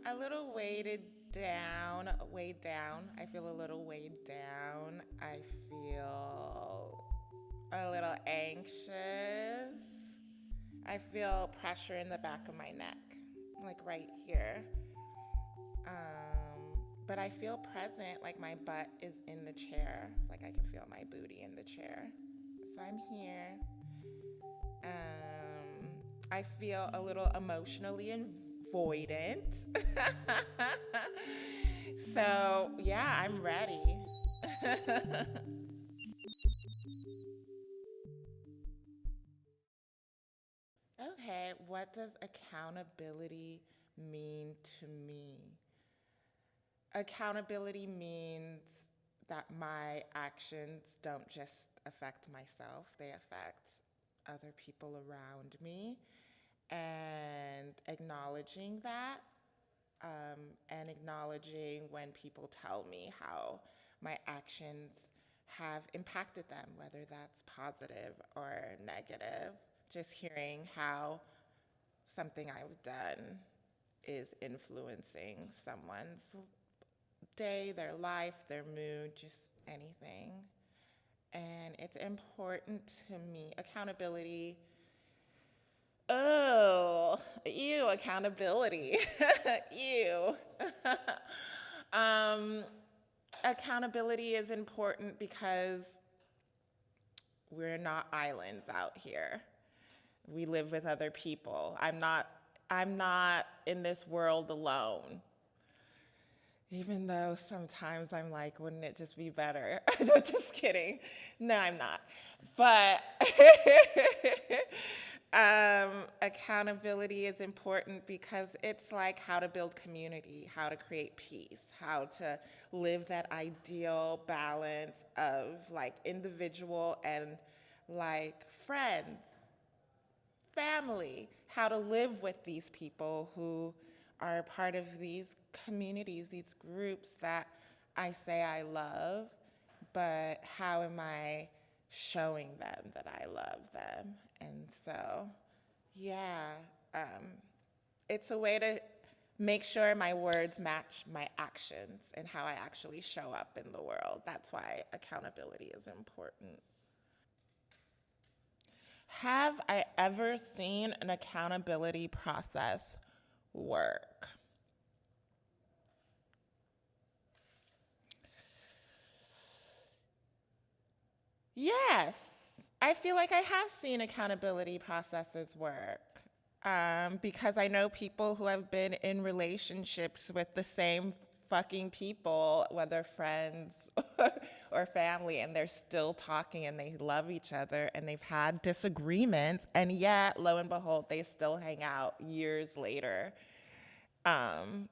A little weighed down. I feel a little weighed down. I feel a little anxious. I feel pressure in the back of my neck, like right here. But I feel present, like my butt is in the chair, like I can feel my booty in the chair. So I'm here. I feel a little emotionally avoidant. So, yeah, I'm ready. Okay, what does accountability mean to me? Accountability means that my actions don't just affect myself, they affect other people around me. And acknowledging that, and acknowledging when people tell me how my actions have impacted them, whether that's positive or negative. Just hearing how something I've done is influencing someone's day, their life, their mood, just anything. And it's important to me. Accountability. Oh, ew, accountability. Ew. um, Accountability is important because we're not islands out here. We live with other people. I'm not in this world alone. Even though sometimes I'm like, wouldn't it just be better? No, just kidding. No, I'm not. But accountability is important because it's like how to build community, how to create peace, how to live that ideal balance of like individual and like friends, family, how to live with these people who are part of these communities, these groups that I say I love, but how am I showing them that I love them? And so, yeah, um, it's a way to make sure my words match my actions and how I actually show up in the world. That's why accountability is important. Have I ever seen an accountability process work? Yes, I feel like I have seen accountability processes work. Because I know people who have been in relationships with the same fucking people, whether friends or family, and they're still talking and they love each other and they've had disagreements, and yet, lo and behold, they still hang out years later. Um,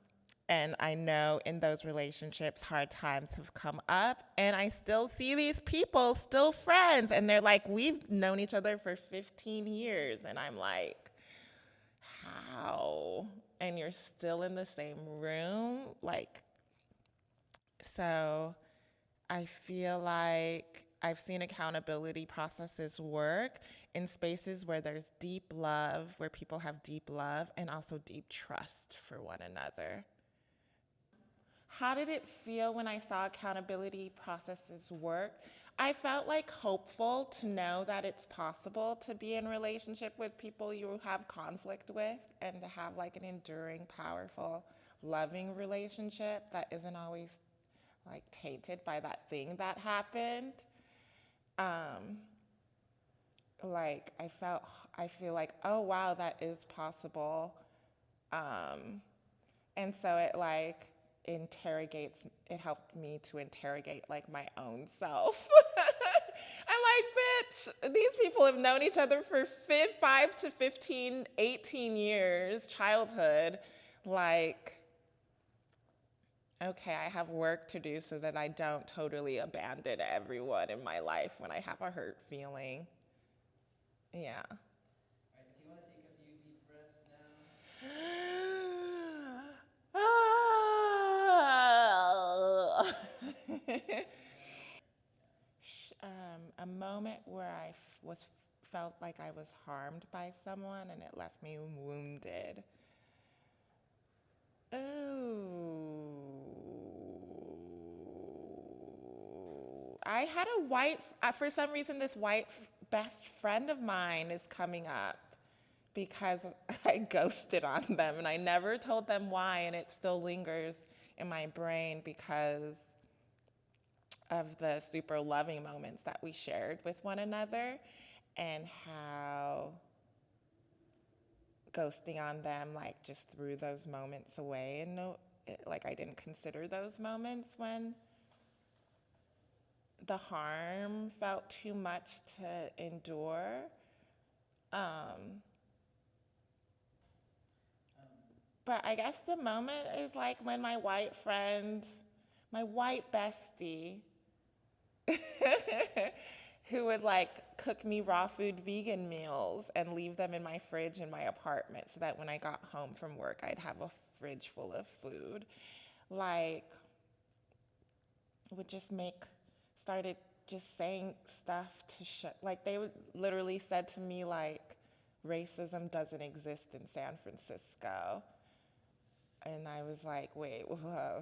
and I know in those relationships, hard times have come up, and I still see these people still friends, and they're like, we've known each other for 15 years. And I'm like, how? And you're still in the same room? Like, so I feel like I've seen accountability processes work in spaces where there's deep love, where people have deep love and also deep trust for one another. How did it feel when I saw accountability processes work? I felt like hopeful to know that it's possible to be in relationship with people you have conflict with and to have like an enduring, powerful, loving relationship that isn't always like tainted by that thing that happened. Um, like I feel like, oh wow, that is possible. Um, And so it like it helped me to interrogate like my own self. I'm like, bitch, these people have known each other for 5 to 15, 18 years, childhood. Like, okay, I have work to do so that I don't totally abandon everyone in my life when I have a hurt feeling. Yeah. Right, if you want to take a few deep breaths now. A moment where was felt like I was harmed by someone and it left me wounded. I had for some reason, this white best friend of mine is coming up because I ghosted on them and I never told them why, and it still lingers in my brain because of the super loving moments that we shared with one another and how ghosting on them like just threw those moments away, and like I didn't consider those moments when the harm felt too much to endure. But I guess the moment is like when my white friend, my white bestie, who would like cook me raw food vegan meals and leave them in my fridge in my apartment so that when I got home from work, I'd have a fridge full of food. Like, would just started just saying stuff like they would literally said to me like, racism doesn't exist in San Francisco. And I was like, wait, whoa,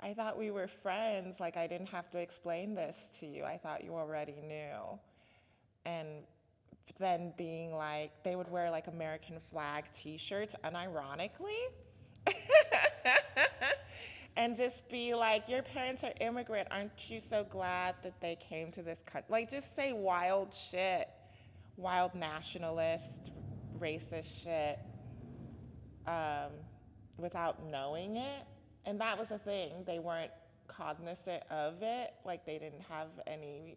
I thought we were friends. Like, I didn't have to explain this to you. I thought you already knew. And then being like, they would wear like American flag t-shirts unironically. And just be like, your parents are immigrant. Aren't you so glad that they came to this country? Like, just say wild shit, wild nationalist, racist shit. Without knowing it. And that was the thing. They weren't cognizant of it. Like they didn't have any,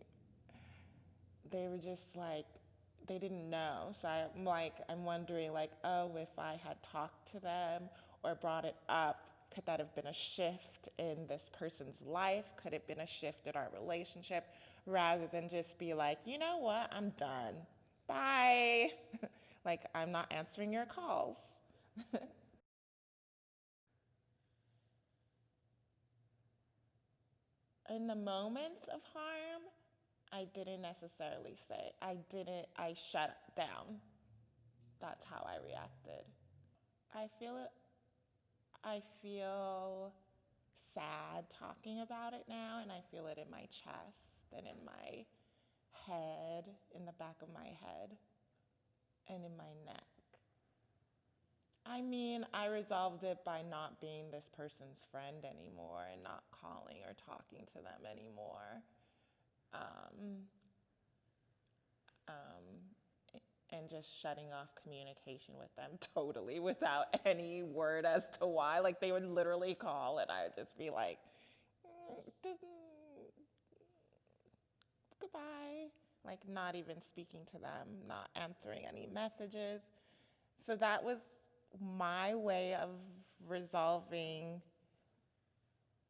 they were just like, they didn't know. So I'm wondering like, oh, if I had talked to them or brought it up, could that have been a shift in this person's life? Could it have been a shift in our relationship rather than just be like, you know what, I'm done. Bye. Like, I'm not answering your calls. In the moments of harm, I didn't necessarily I shut down. That's how I reacted. I feel it, I feel sad talking about it now, and I feel it in my chest and in my head, in the back of my head, and in my neck. I mean, I resolved it by not being this person's friend anymore and not calling or talking to them anymore. Um, and just shutting off communication with them totally without any word as to why. Like, they would literally call and I would just be like, goodbye. Like, not even speaking to them, not answering any messages. So that was my way of resolving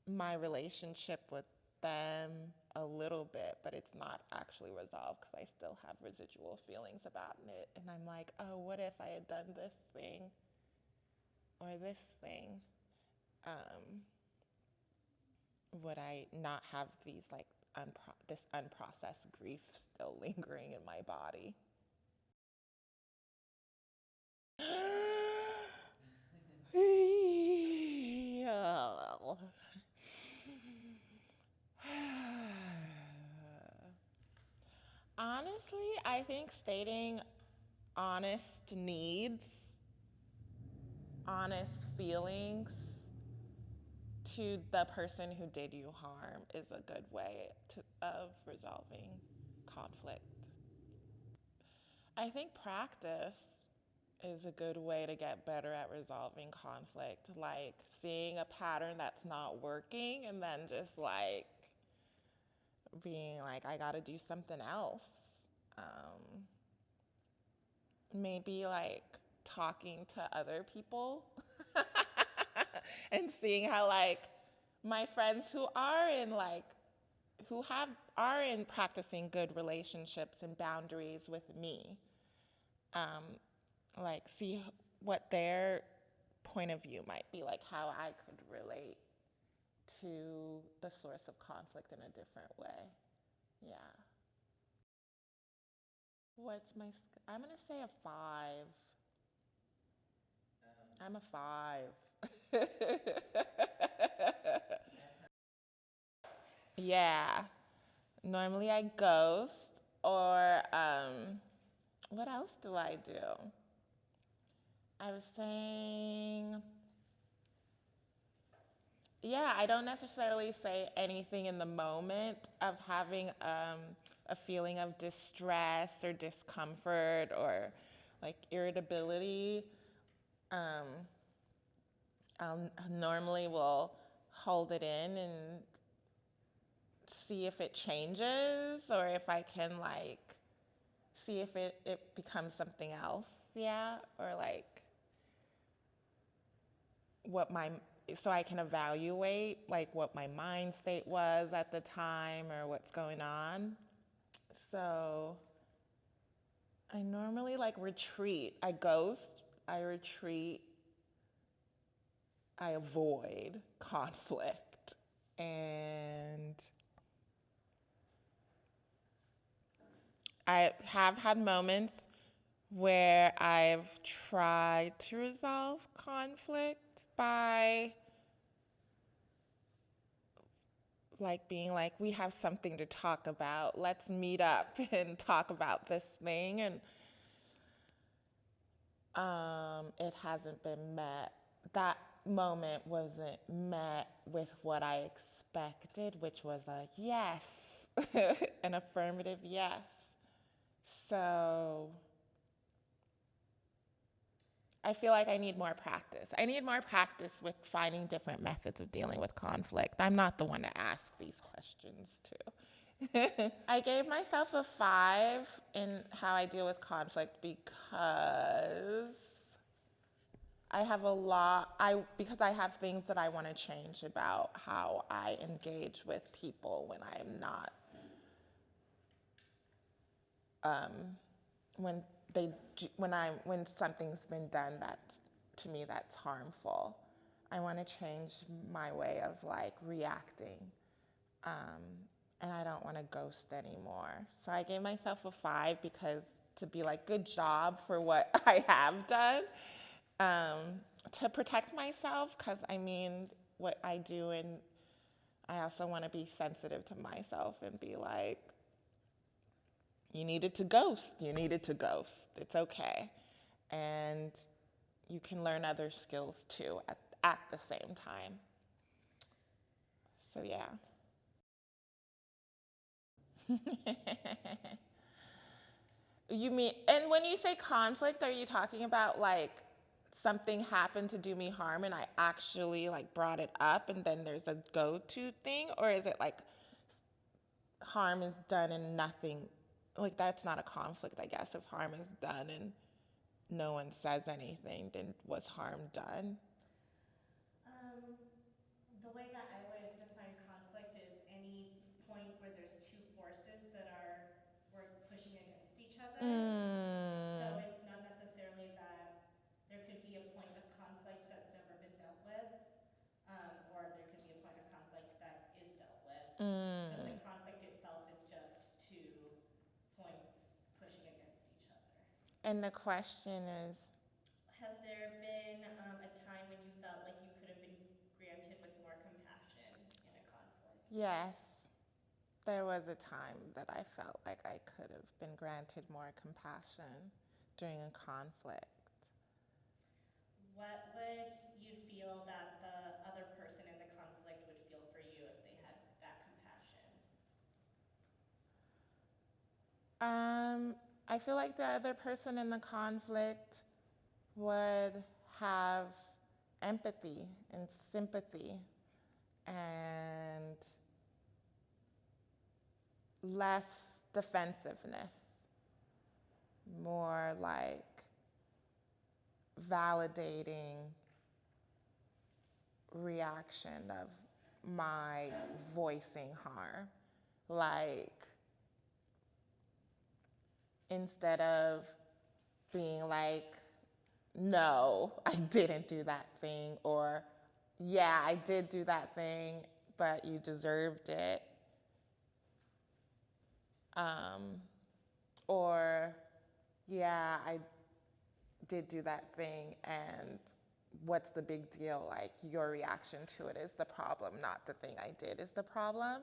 my relationship with them a little bit, but it's not actually resolved because I still have residual feelings about it. And I'm like, oh, what if I had done this thing or this thing? Would I not have these like this unprocessed grief still lingering in my body? Honestly, I think stating honest needs, honest feelings to the person who did you harm is a good way of resolving conflict. I think practice is a good way to get better at resolving conflict, like seeing a pattern that's not working and then just like being like, I gotta do something else. Maybe like talking to other people and seeing how like my friends who are in like are in practicing good relationships and boundaries with me, like see what their point of view might be, like how I could relate to the source of conflict in a different way. Yeah. I'm gonna say a 5. I'm a 5. Yeah. Normally I ghost, or what else do I do? I was saying, yeah, I don't necessarily say anything in the moment of having a feeling of distress or discomfort or like irritability. Um, I normally will hold it in and see if it changes or if I can like see if it becomes something else, yeah, or like what my so I can evaluate like what my mind state was at the time or what's going on. So I normally like retreat. I ghost, I retreat, I avoid conflict. And I have had moments where I've tried to resolve conflict by like being like, we have something to talk about. Let's meet up and talk about this thing. And it hasn't been met. That moment wasn't met with what I expected, which was a yes, an affirmative yes. So I feel like I need more practice. I need more practice with finding different methods of dealing with conflict. I'm not the one to ask these questions to. I gave myself a 5 in how I deal with conflict because because I have things that I want to change about how I engage with people when I am not when when something's been done that's to me that's harmful. I want to change my way of like reacting, and I don't want to ghost anymore. So I gave myself a 5 because to be like good job for what I have done, to protect myself because I mean what I do, and I also want to be sensitive to myself and be like, you needed to ghost. You needed to ghost. It's okay. And you can learn other skills too at the same time. So, yeah. You mean, and when you say conflict, are you talking about like something happened to do me harm and I actually like brought it up and then there's a go to thing? Or is it like harm is done and nothing, like that's not a conflict, I guess. If harm is done and no one says anything, then was harm done? The way that I would define conflict is any point where there's two forces that we're pushing against each other. So Mm, it's not necessarily that there could be a point of conflict that's never been dealt with, or there could be a point of conflict that is dealt with. But the mm. conflict itself is just two points pushing against each other. And the question is, Has there been a time when you felt like you could have been granted with more compassion in a conflict? yes, there was a time that I felt like I could have been granted more compassion during a conflict. What would you feel that the other person in the conflict would feel for you if they had that compassion? I feel like the other person in the conflict would have empathy and sympathy and less defensiveness, more like validating reaction of my voicing harm. Like, instead of being like, no, I didn't do that thing, or yeah, I did do that thing, but you deserved it. Um, or yeah, I did do that thing, and what's the big deal? Like, your reaction to it is the problem, not the thing I did is the problem.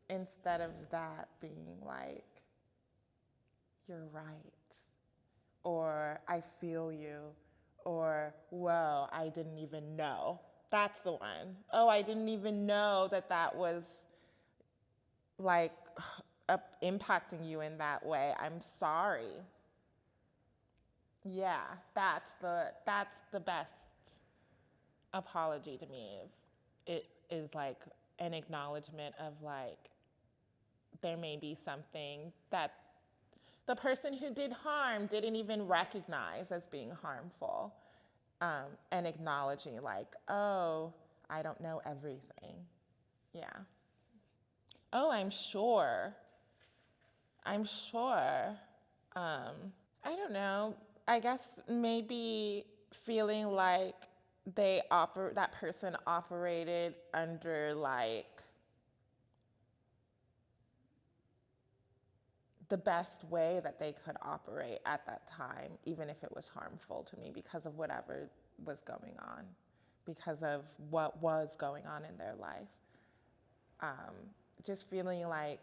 instead of that being like, you're right, or I feel you, or whoa, I didn't even know. That's the one. Oh, I didn't even know that that was like impacting you in that way. I'm sorry. Yeah, that's the best apology to me. It is like an acknowledgement of like there may be something that the person who did harm didn't even recognize as being harmful, and acknowledging like, oh, I don't know everything. Yeah. Oh, I'm sure. I'm sure. I don't know. I guess maybe feeling like that person operated under like the best way that they could operate at that time, even if it was harmful to me because of whatever was going on, because of what was going on in their life. Just feeling like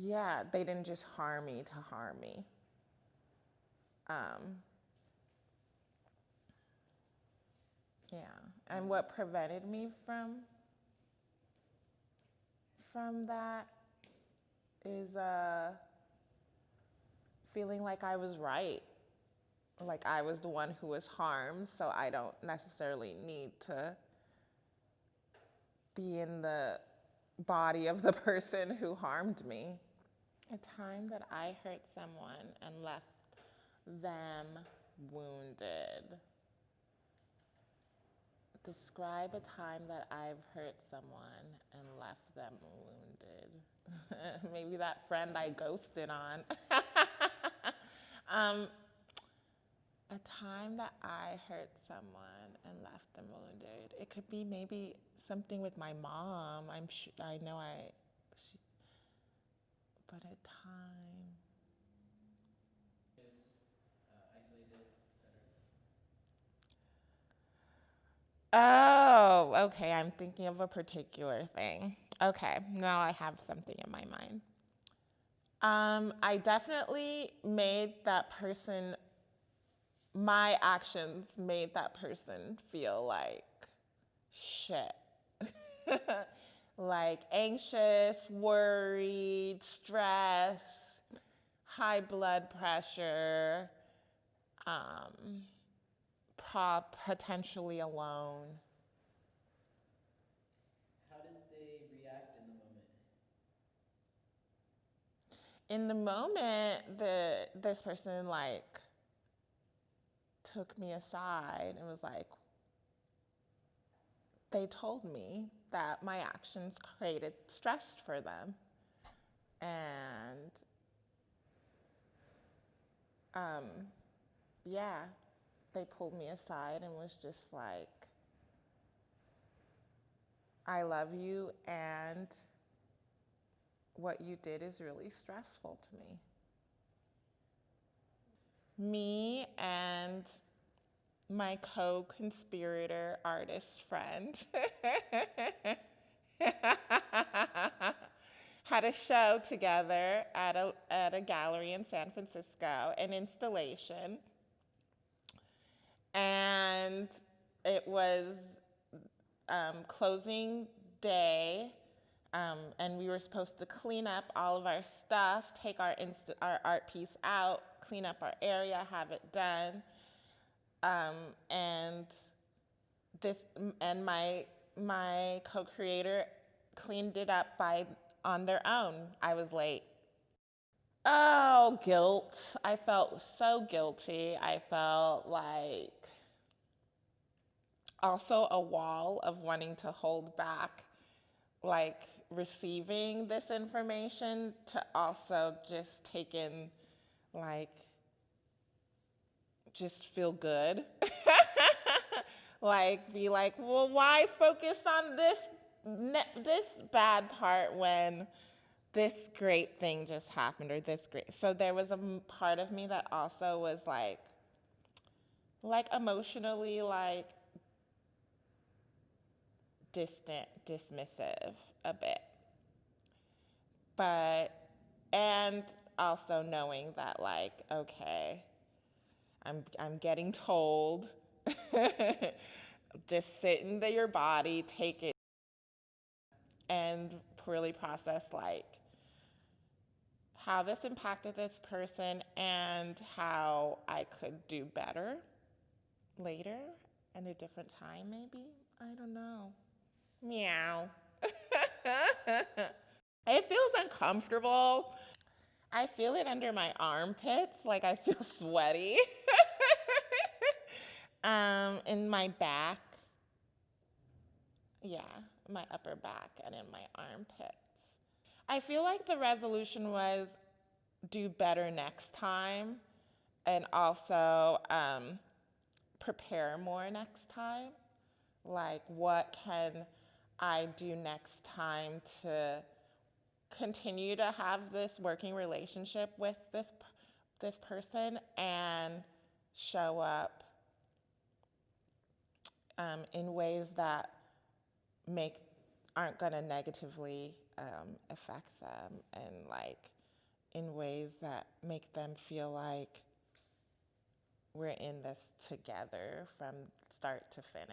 yeah, they didn't just harm me to harm me. Yeah, and what prevented me from that is feeling like I was right, like I was the one who was harmed, so I don't necessarily need to be in the body of the person who harmed me. A time that I hurt someone and left them wounded. Describe a time that I've hurt someone and left them wounded. Maybe that friend I ghosted on. A time that I hurt someone and left them wounded. It could be maybe something with my mom. I know but a time. Is isolated, etc. Oh, okay. I'm thinking of a particular thing. Okay, now I have something in my mind. I definitely made that person, my actions made that person feel like shit. Like anxious, worried, stressed, high blood pressure, potentially alone. How did they react in the moment? In the moment, this person like took me aside and was like, they told me that my actions created stress for them. And yeah, they pulled me aside and was just like, I love you, and what you did is really stressful to me. Me and my co-conspirator artist friend had a show together at a gallery in San Francisco, an installation. And it was closing day, and we were supposed to clean up all of our stuff, take our art piece out, clean up our area, have it done. And my co-creator cleaned it up on their own. I was late. Oh, guilt. I felt so guilty. I felt like also a wall of wanting to hold back, like receiving this information, to also just take in, like, just feel good. Like, be like, well, why focus on this bad part when this great thing just happened, or this great. So there was a part of me that also was like like emotionally like distant, dismissive a bit. But, and also knowing that like, okay, I'm getting told, just sit into your body, take it, and really process like how this impacted this person and how I could do better later and a different time maybe. I don't know. Meow. It feels uncomfortable. I feel it under my armpits, like I feel sweaty. In my back. Yeah, my upper back and in my armpits. I feel like the resolution was do better next time and also prepare more next time. Like, what can I do next time to continue to have this working relationship with this person and show up in ways that aren't going to negatively affect them, and like in ways that make them feel like we're in this together from start to finish.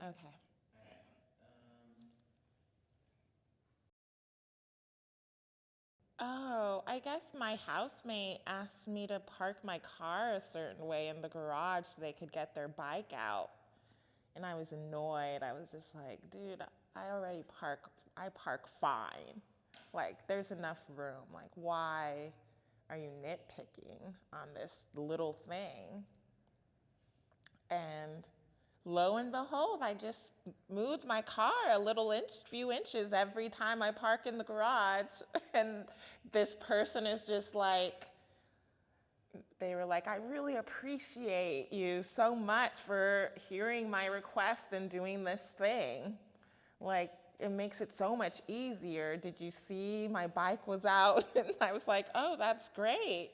Okay. Oh, I guess my housemate asked me to park my car a certain way in the garage so they could get their bike out. And I was annoyed. I was just like, dude, I park fine. Like, there's enough room. Like, why are you nitpicking on this little thing? And lo and behold, I just moved my car a few inches every time I park in the garage. And this person is just like, they were like, I really appreciate you so much for hearing my request and doing this thing. Like, it makes it so much easier. Did you see my bike was out? And I was like, oh, that's great.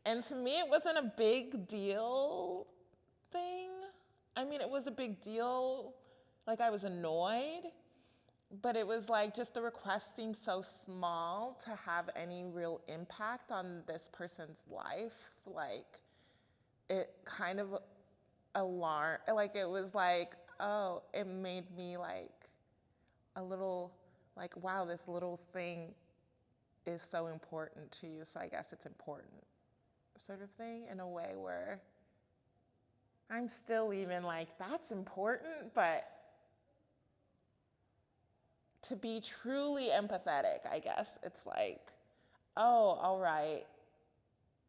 And to me, it wasn't a big deal thing. I mean, it was a big deal, like I was annoyed, but it was like just the request seemed so small to have any real impact on this person's life. Like, it kind of like it was like, oh, it made me like a little, like, wow, this little thing is so important to you, so I guess it's important, sort of thing, in a way where I'm still even like, that's important, but to be truly empathetic, I guess, it's like, oh, all right,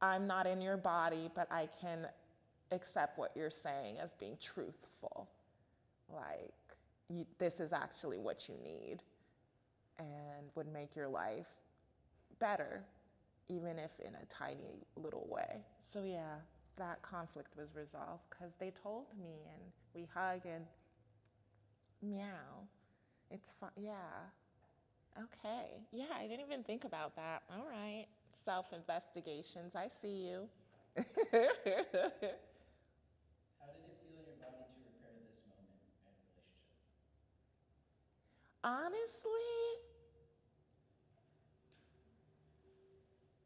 I'm not in your body, but I can accept what you're saying as being truthful. Like, this is actually what you need and would make your life better, even if in a tiny little way. So yeah, that conflict was resolved because they told me and we hug and meow. It's fun. Yeah. Okay. Yeah, I didn't even think about that. All right. Self-investigations. I see you. How did it feel in your body to repair this moment and relationship? Honestly,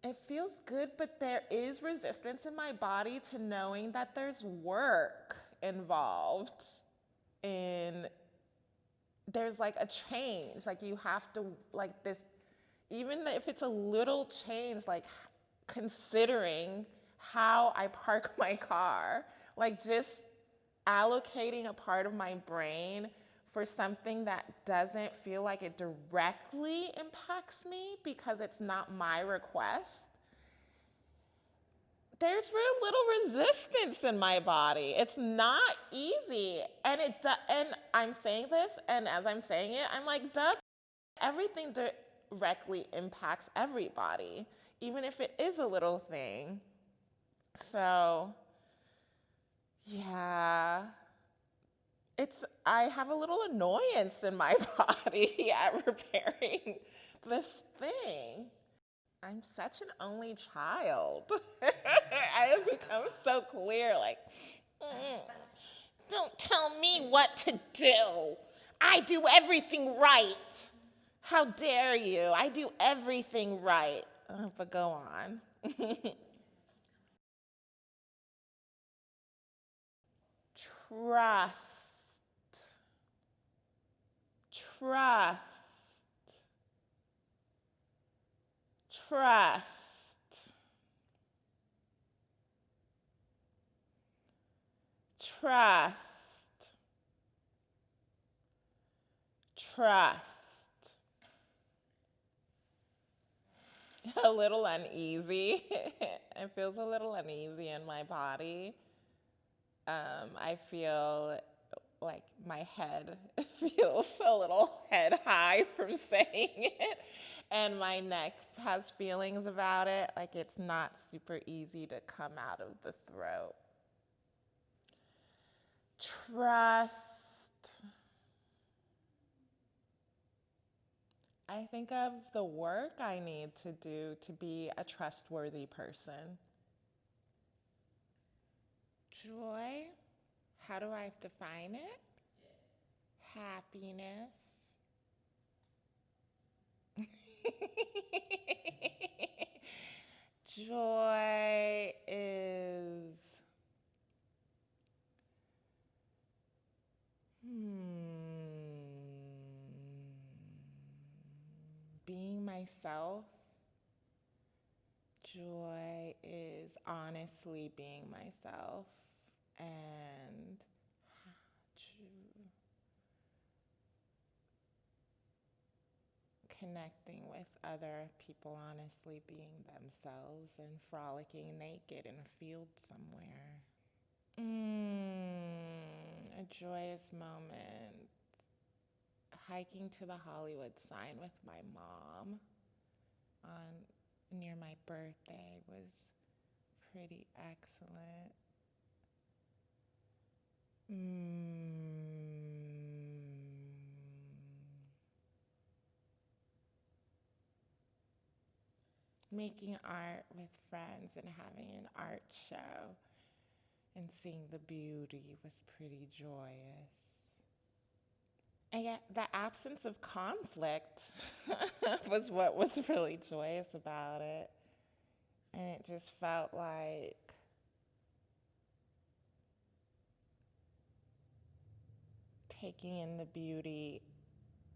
it feels good, but there is resistance in my body to knowing that there's work involved there's like a change, like you have to, like this, even if it's a little change, like considering how I park my car, like just allocating a part of my brain for something that doesn't feel like it directly impacts me because it's not my request. There's very little resistance in my body. It's not easy. And I'm saying this, and as I'm saying it, I'm like, duh, everything directly impacts everybody, even if it is a little thing. So, yeah, I have a little annoyance in my body at repairing this thing. I'm such an only child. I have become so clear, like, "Mm, don't tell me what to do. I do everything right. How dare you? I do everything right." But go on. Trust. Trust. Trust. Trust. Trust. A little uneasy. It feels a little uneasy in my body. I feel like my head feels a little head high from saying it, and my neck has feelings about it. Like it's not super easy to come out of the throat. Trust. I think of the work I need to do to be a trustworthy person. Joy. How do I define it? Happiness. Joy is being myself. Joy is honestly being myself and connecting with other people, honestly being themselves and frolicking naked in a field somewhere. A joyous moment. Hiking to the Hollywood sign with my mom near my birthday was pretty excellent. Making art with friends and having an art show and seeing the beauty was pretty joyous. And yet, the absence of conflict was what was really joyous about it. And it just felt like taking in the beauty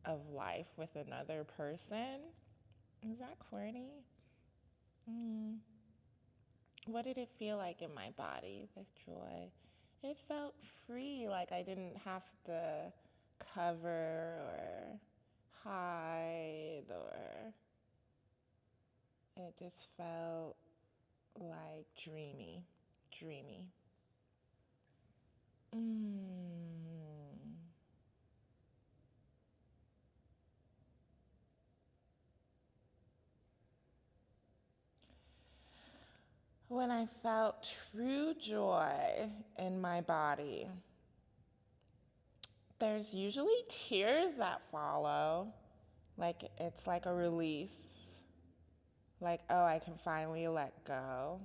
of life with another person. Is that corny? What did it feel like in my body, this joy? It felt free, like I didn't have to cover or hide, or it just felt like dreamy. When I felt true joy in my body, there's usually tears that follow. Like it's like a release. Like, oh, I can finally let go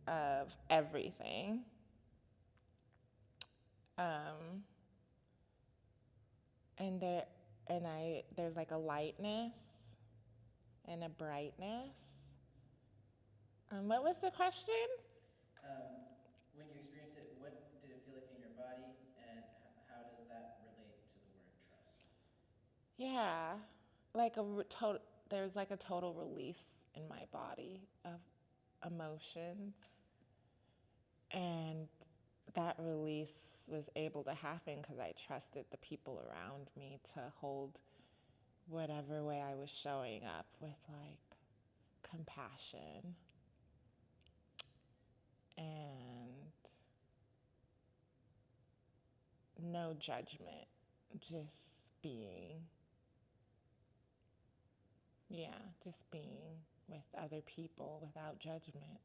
of everything. Um, and there's like a lightness and a brightness. What was the question? When you experience it, what did it feel like in your body, and how does that relate to the word trust? Yeah, there's like a total release in my body of emotions, and that release was able to happen because I trusted the people around me to hold whatever way I was showing up with like compassion and no judgment, just being. Yeah, just being with other people without judgment.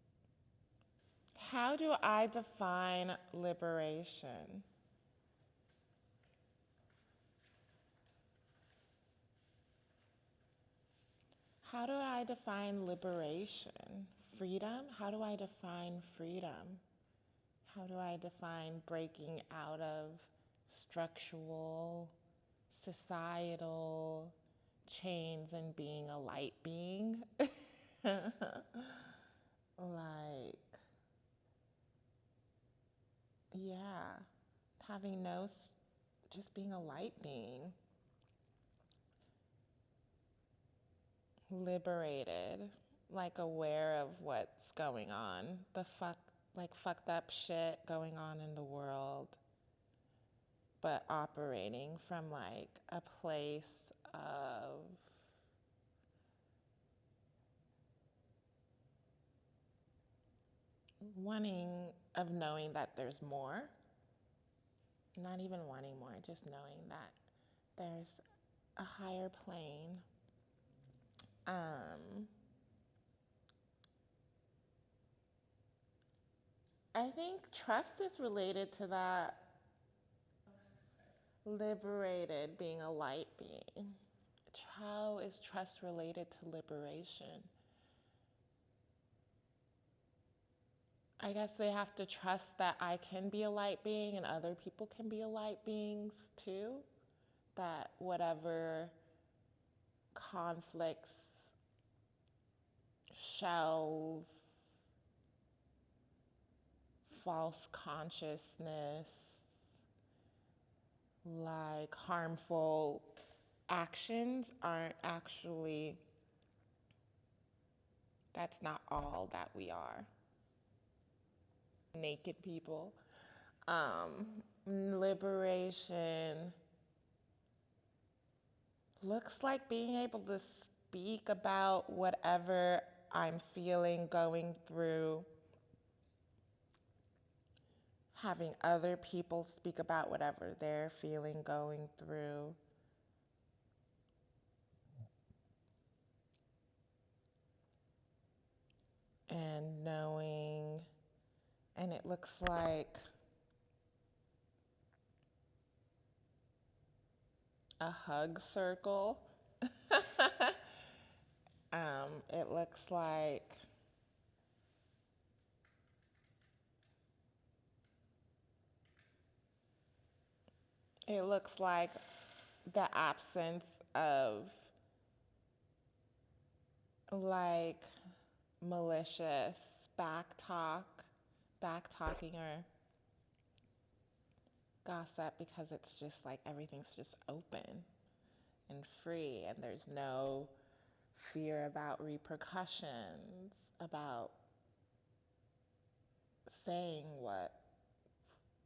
How do I define liberation? How do I define liberation? Freedom? How do I define freedom? How do I define breaking out of structural, societal chains and being a light being? Like, yeah, having just being a light being. Liberated, like aware of what's going on, like fucked up shit going on in the world, but operating from like a place of knowing that there's more, not even wanting more, just knowing that there's a higher plane. I think trust is related to that. Liberated, being a light being. How is trust related to liberation? I guess we have to trust that I can be a light being and other people can be a light beings too. That whatever conflicts, shells, false consciousness, like harmful actions aren't actually, that's not all that we are. Naked people. Liberation looks like being able to speak about whatever I'm feeling, going through, having other people speak about whatever they're feeling, going through. And knowing, and it looks like a hug circle. It looks like the absence of like malicious back talking or gossip, because it's just like everything's just open and free and there's no fear about repercussions, about saying what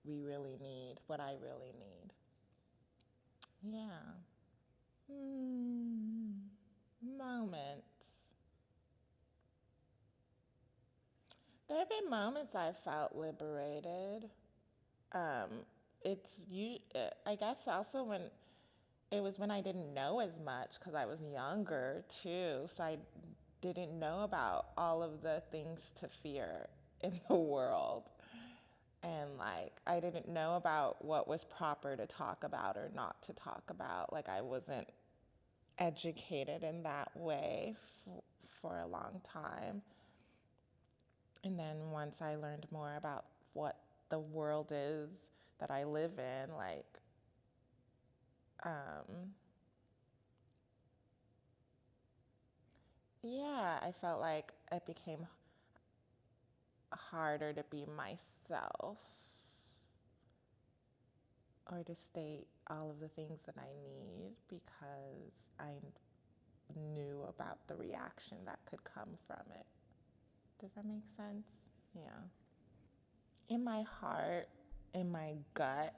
we really need, what I really need. Yeah. Moments. There have been moments I felt liberated. I guess also when I didn't know as much because I was younger too, so I didn't know about all of the things to fear in the world. And like, I didn't know about what was proper to talk about or not to talk about. Like, I wasn't educated in that way for a long time. And then once I learned more about what the world is that I live in, like, yeah, I felt like it became harder to be myself or to state all of the things that I need because I knew about the reaction that could come from it. Does that make sense? Yeah. In my heart, in my gut,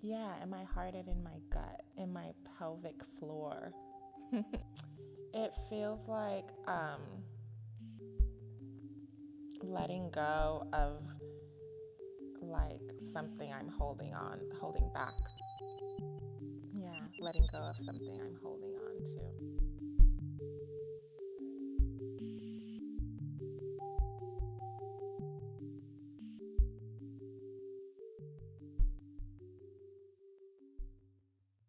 yeah, in my heart and in my gut, in my pelvic floor. It feels like letting go of like something I'm holding back. Yeah, letting go of something I'm holding on to.